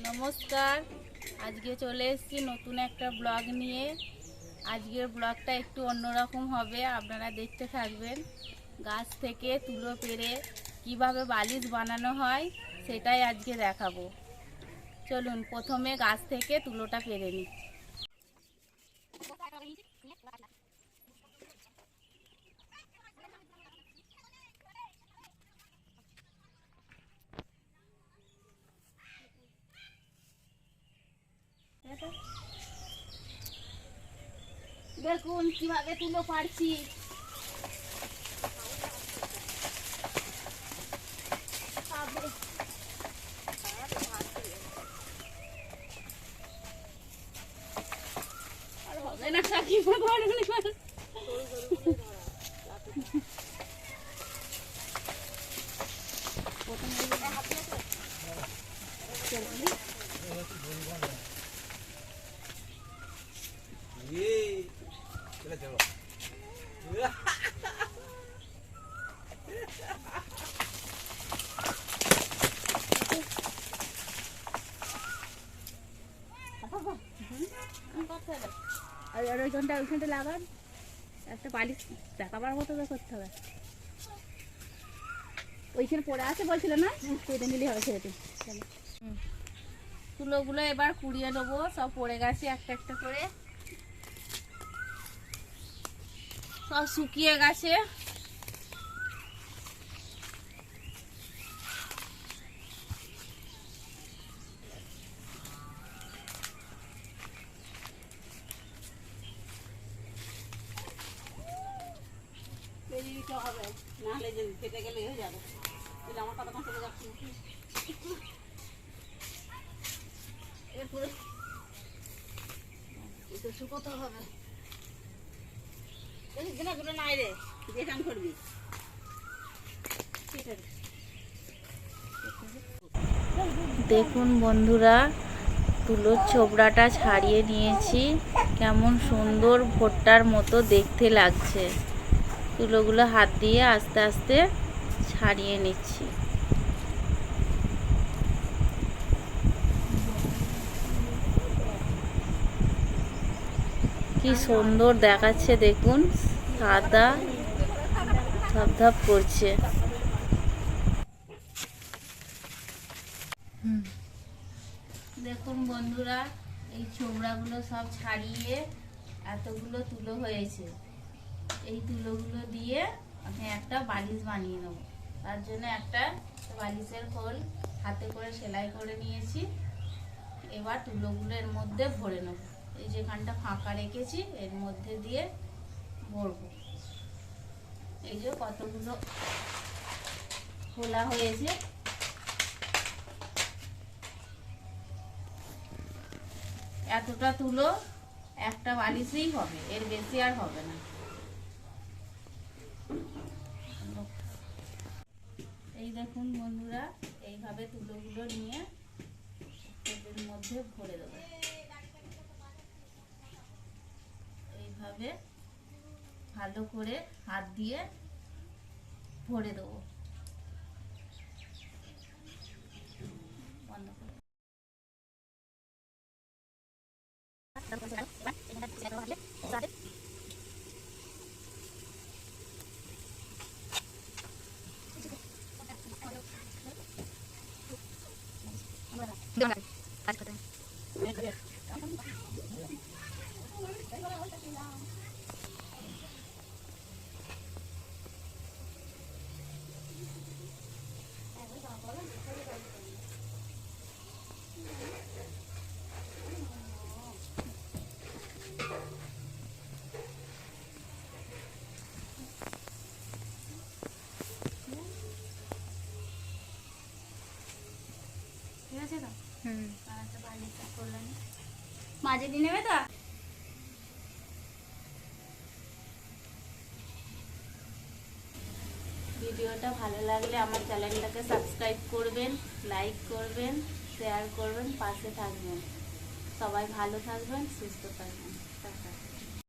নমস্কার। আজকে চলে এসেছি নতুন একটা ব্লগ নিয়ে। আজকের ব্লগটা একটু অন্যরকম হবে, আপনারা দেখতে থাকবেন। গাছ থেকে তুলো পেড়ে কিভাবে বালিশ বানানো হয় সেটাই আজকে দেখাবো। চলুন প্রথমে গাছ থেকে তুলোটা পেড়ে নিই। দেখুন কিভাবে তুলো পাড়ছি। আর হবে না কাকিমা, আর ওইখানটা লাগান, একটা বালিশ দেখাবার মতো তো করতে হবে। ওইখানে পড়ে আছে বলছিল না, কেটে নিলেই হবে। ছেড়ে দিন। তুলোগুলো এবার কুড়িয়ে নেবো, সব পড়ে গেছে একটা একটা করে, সব শুকিয়ে গেছে। বেরিয়ে দিতে হবে, নাহলে যে কেটে গেলে হয়ে যাবে। আমার কথা চলে যাচ্ছে, এরপরে এটা শুকোতে হবে। নাই রে, যে কাম করবি। দেখুন বন্ধুরা, তুলোর ছোবড়াটা ছাড়িয়ে নিয়েছি। কেমন সুন্দর ভুট্টার মতো দেখতে লাগছে। তুলোগুলো হাত দিয়ে আস্তে আস্তে ছাড়িয়ে নিচ্ছি। কি সুন্দর দেখাচ্ছে দেখুন, সাদা ধপধপ করছে। দেখুন বন্ধুরা, এই ছোবড়াগুলো সব ছাড়িয়ে এতগুলো তুলো হয়েছে। এই তুলোগুলো দিয়ে আমি একটা বালিশ বানিয়ে নেব। তার জন্য একটা বালিশের খোল হাতে করে সেলাই করে নিয়েছি। এবার তুলোগুলো এর মধ্যে ভরে নেব। এই যেখানটা ফাঁকা রেখেছি এর মধ্যে দিয়ে ভরবো। এই যে কতগুলো খোলা হয়েছে। এতটা তুলো একটা বালিশেই হবে, এর বেশি আর হবে না। এই দেখুন বন্ধুরা, এইভাবে তুলোগুলো নিয়ে এর মধ্যে ভরে দেবো। এইভাবে ভালো করে হাত দিয়ে ভরে দেবো। বন্ধ করে মাঝে দিয়ে নেবে তো। ভিডিওটা ভালো লাগলে আমার চ্যানেলটাকে সাবস্ক্রাইব করবেন, লাইক করবেন, শেয়ার করবেন, পাশে থাকবেন। সবাই ভালো থাকবেন, সুস্থ থাকবেন।